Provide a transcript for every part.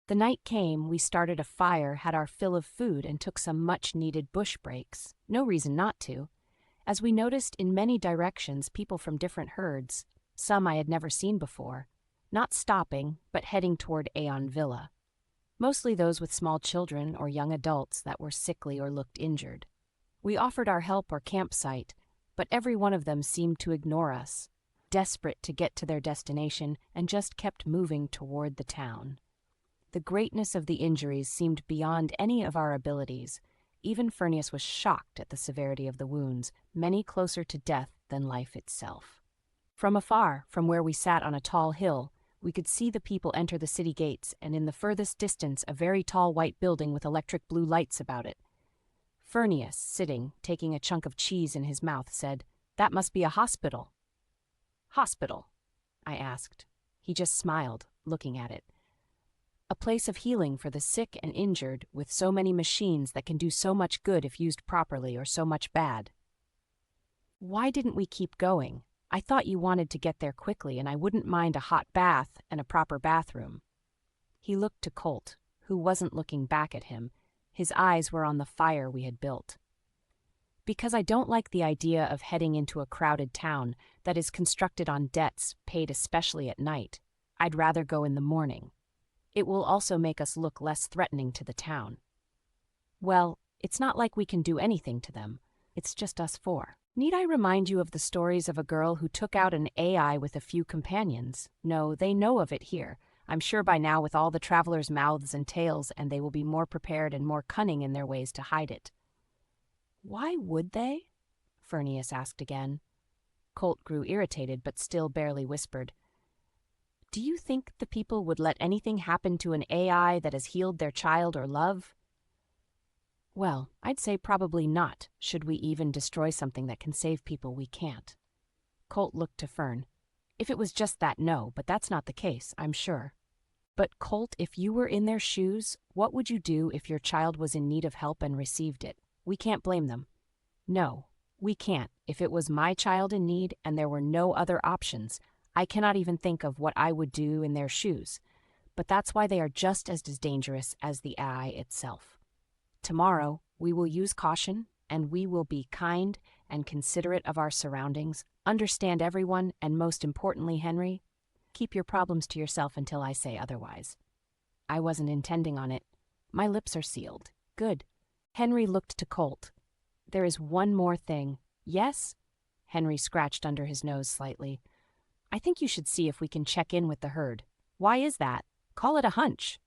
The night came, we started a fire, had our fill of food, and took some much-needed bush breaks. No reason not to. As we noticed in many directions people from different herds, some I had never seen before, not stopping, but heading toward Aeon Villa. Mostly those with small children or young adults that were sickly or looked injured. We offered our help or campsite, but every one of them seemed to ignore us, desperate to get to their destination, and just kept moving toward the town. The greatness of the injuries seemed beyond any of our abilities. Even Furnius was shocked at the severity of the wounds, many closer to death than life itself. From afar, from where we sat on a tall hill, we could see the people enter the city gates, and in the furthest distance a very tall white building with electric blue lights about it. Furnius, sitting, taking a chunk of cheese in his mouth, said, "That must be a hospital." "Hospital?" I asked. He just smiled, looking at it. "A place of healing for the sick and injured, with so many machines that can do so much good if used properly or so much bad." "Why didn't we keep going? I thought you wanted to get there quickly, and I wouldn't mind a hot bath and a proper bathroom." He looked to Colt, who wasn't looking back at him. His eyes were on the fire we had built. "Because I don't like the idea of heading into a crowded town that is constructed on debts paid especially at night. I'd rather go in the morning. It will also make us look less threatening to the town." "Well, it's not like we can do anything to them. It's just us four. Need I remind you of the stories of a girl who took out an AI with a few companions? No, they know of it here. I'm sure by now with all the travelers' mouths and tails, and they will be more prepared and more cunning in their ways to hide it." "Why would they?" Furnius asked again. Colt grew irritated, but still barely whispered. "Do you think the people would let anything happen to an AI that has healed their child or love?" "Well, I'd say probably not. Should we even destroy something that can save people we can't?" Colt looked to Fern. "If it was just that, no, but that's not the case, I'm sure." "But Colt, if you were in their shoes, what would you do if your child was in need of help and received it? We can't blame them." "No, we can't. If it was my child in need and there were no other options, I cannot even think of what I would do in their shoes. But that's why they are just as dangerous as the AI itself. Tomorrow, we will use caution, and we will be kind and considerate of our surroundings, understand everyone, and most importantly, Henry, keep your problems to yourself until I say otherwise." "I wasn't intending on it. My lips are sealed." "Good." Henry looked to Colt. "There is one more thing." "Yes?" Henry scratched under his nose slightly. "I think you should see if we can check in with the herd." "Why is that?" "Call it a hunch."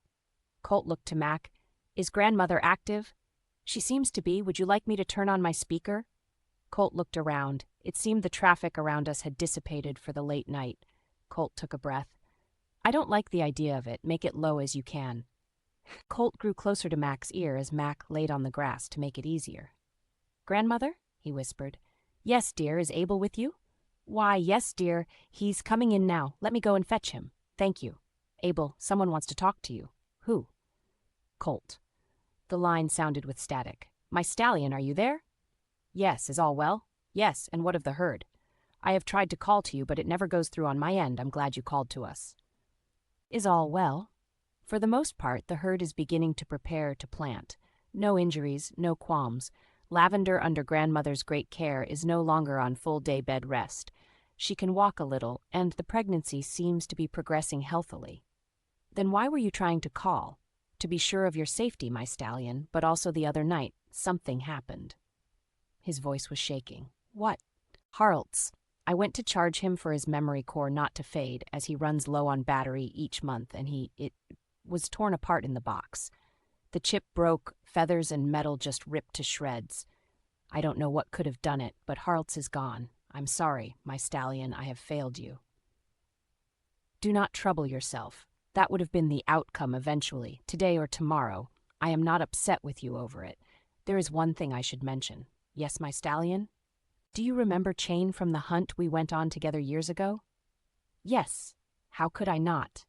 Colt looked to Mac. "Is grandmother active?" "She seems to be. Would you like me to turn on my speaker?" Colt looked around. It seemed the traffic around us had dissipated for the late night. Colt took a breath. "I don't like the idea of it. Make it low as you can." Colt grew closer to Mac's ear as Mac laid on the grass to make it easier. "Grandmother?" he whispered. "Yes, dear. Is Abel with you?" "Why, yes, dear. He's coming in now. Let me go and fetch him." "Thank you." "Abel, someone wants to talk to you." "Who?" "Colt." The line sounded with static. "My stallion, are you there?" "Yes. Is all well?" "Yes. And what of the herd?" "I have tried to call to you, but it never goes through on my end. I'm glad you called to us." "Is all well?" For the most part, the herd is beginning to prepare to plant. No injuries, no qualms. Lavender, under grandmother's great care, is no longer on full-day bed rest. She can walk a little, and the pregnancy seems to be progressing healthily. "Then why were you trying to call?" "To be sure of your safety, my stallion, but also the other night, something happened." His voice was shaking. "What?" "Harlt's. I went to charge him for his memory core not to fade, as he runs low on battery each month, and it was torn apart in the box. The chip broke, feathers and metal just ripped to shreds. I don't know what could have done it, but Harlt's is gone. I'm sorry, my stallion, I have failed you." "Do not trouble yourself. That would have been the outcome eventually, today or tomorrow. I am not upset with you over it. There is one thing I should mention." "Yes, my stallion?" "Do you remember Chain from the hunt we went on together years ago?" "Yes. How could I not?"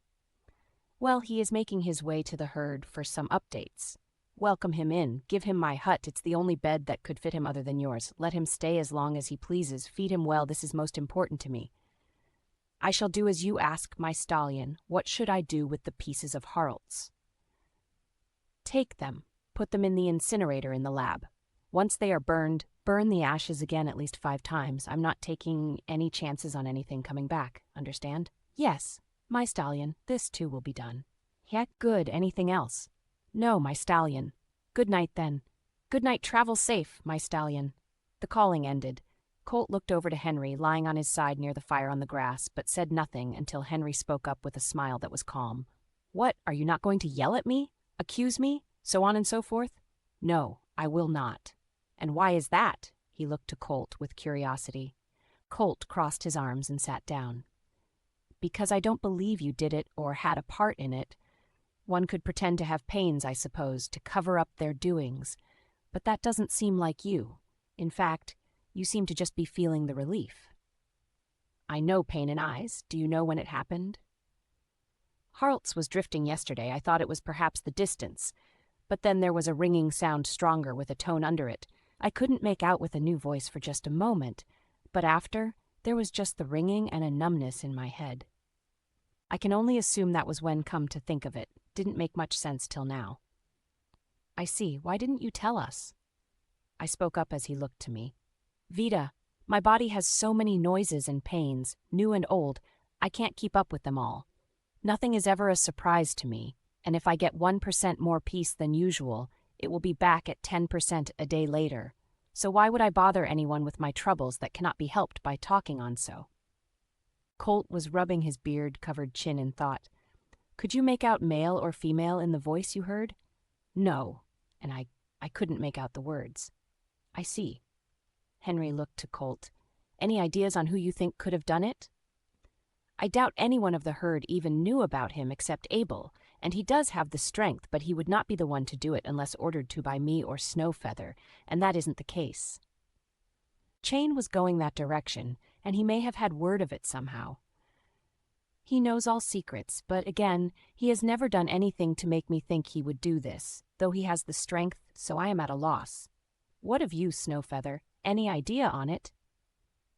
"Well, he is making his way to the herd for some updates. Welcome him in. Give him my hut. It's the only bed that could fit him other than yours. Let him stay as long as he pleases. Feed him well. This is most important to me." "I shall do as you ask, my stallion. What should I do with the pieces of Harlt's?" Take them, put them in the incinerator in the lab. Once they are burned, burn the ashes again at least 5 times. I'm not taking any chances on anything coming back, understand? Yes, my stallion, this too will be done. Yeah, good, anything else? No, my stallion. Good night then. Good night, travel safe, my stallion. The calling ended. Colt looked over to Henry, lying on his side near the fire on the grass, but said nothing until Henry spoke up with a smile that was calm. What, are you not going to yell at me? Accuse me? So on and so forth? No, I will not. And why is that? He looked to Colt with curiosity. Colt crossed his arms and sat down. Because I don't believe you did it or had a part in it. One could pretend to have pains, I suppose, to cover up their doings. But that doesn't seem like you. In fact, you seem to just be feeling the relief. I know pain in eyes. Do you know when it happened? Harlt's was drifting yesterday. I thought it was perhaps the distance. But then there was a ringing sound stronger with a tone under it. I couldn't make out with a new voice for just a moment. But after, there was just the ringing and a numbness in my head. I can only assume that was when, come to think of it. Didn't make much sense till now. I see. Why didn't you tell us? I spoke up as he looked to me. Vita, my body has so many noises and pains, new and old, I can't keep up with them all. Nothing is ever a surprise to me, and if I get 1% more peace than usual, it will be back at 10% a day later. So why would I bother anyone with my troubles that cannot be helped by talking on so? Colt was rubbing his beard-covered chin in thought. Could you make out male or female in the voice you heard? No, and I couldn't make out the words. I see. Henry looked to Colt. Any ideas on who you think could have done it? I doubt anyone of the herd even knew about him except Abel, and he does have the strength, but he would not be the one to do it unless ordered to by me or Snowfeather, and that isn't the case. Chain was going that direction, and he may have had word of it somehow. He knows all secrets, but again, he has never done anything to make me think he would do this, though he has the strength, so I am at a loss. What of you, Snowfeather? Any idea on it?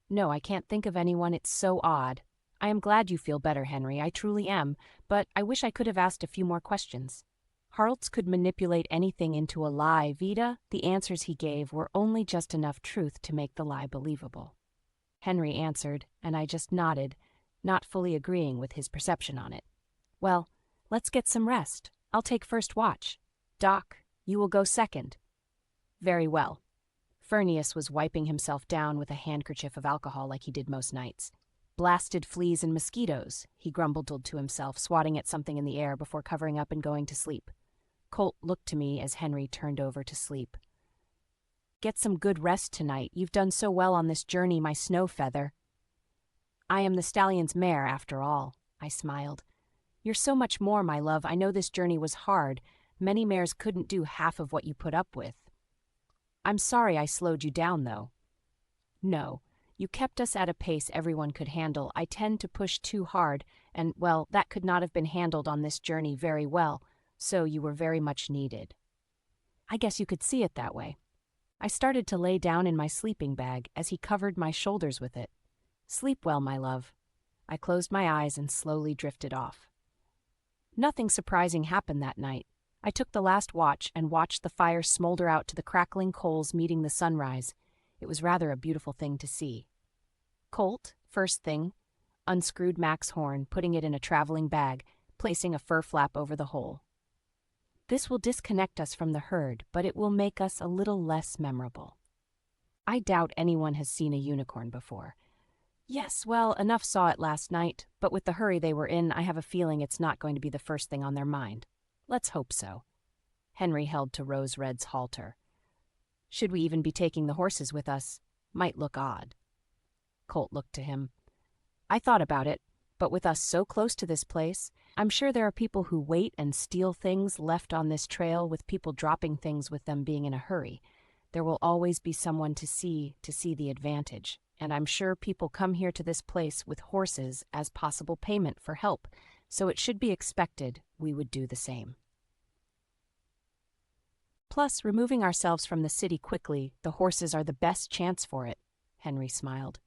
No, I can't think of anyone. It's so odd. I am glad you feel better, Henry. I truly am, but I wish I could have asked a few more questions. Harltz could manipulate anything into a lie, Vita. The answers he gave were only just enough truth to make the lie believable. Henry answered, and I just nodded, not fully agreeing with his perception on it. Well, let's get some rest. I'll take first watch. Doc, you will go second. Very well. Furnius was wiping himself down with a handkerchief of alcohol like he did most nights. Blasted fleas and mosquitoes, he grumbled to himself, swatting at something in the air before covering up and going to sleep. Colt looked to me as Henry turned over to sleep. Get some good rest tonight. You've done so well on this journey, my Snowfeather. I am the stallion's mare, after all, I smiled. You're so much more, my love. I know this journey was hard. Many mares couldn't do half of what you put up with. I'm sorry I slowed you down, though. No, you kept us at a pace everyone could handle. I tend to push too hard, and, well, that could not have been handled on this journey very well, so you were very much needed. I guess you could see it that way. I started to lay down in my sleeping bag as he covered my shoulders with it. Sleep well, my love. I closed my eyes and slowly drifted off. Nothing surprising happened that night. I took the last watch and watched the fire smolder out to the crackling coals meeting the sunrise. It was rather a beautiful thing to see. Colt, first thing, unscrewed Mac's horn, putting it in a traveling bag, placing a fur flap over the hole. This will disconnect us from the herd, but it will make us a little less memorable. I doubt anyone has seen a unicorn before. Yes, well, enough saw it last night, but with the hurry they were in, I have a feeling it's not going to be the first thing on their mind. Let's hope so. Henry held to Rose Red's halter. Should we even be taking the horses with us? Might look odd. Colt looked to him. I thought about it, but with us so close to this place, I'm sure there are people who wait and steal things left on this trail, with people dropping things with them being in a hurry. There will always be someone to see the advantage, and I'm sure people come here to this place with horses as possible payment for help, so it should be expected we would do the same. Plus, removing ourselves from the city quickly, the horses are the best chance for it, Henry smiled.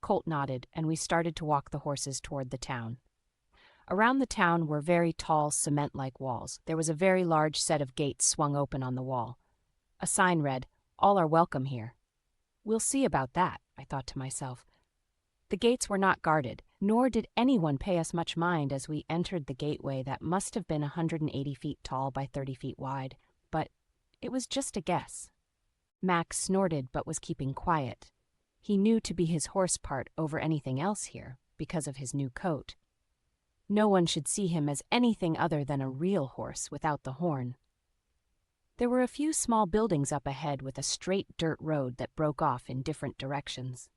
Colt nodded, and we started to walk the horses toward the town. Around the town were very tall, cement-like walls. There was a very large set of gates swung open on the wall. A sign read, "All are welcome here." We'll see about that, I thought to myself. The gates were not guarded, nor did anyone pay us much mind as we entered the gateway that must have been 180 feet tall by 30 feet wide, but it was just a guess. Max snorted but was keeping quiet. He knew to be his horse part over anything else here, because of his new coat. No one should see him as anything other than a real horse without the horn. There were a few small buildings up ahead with a straight dirt road that broke off in different directions.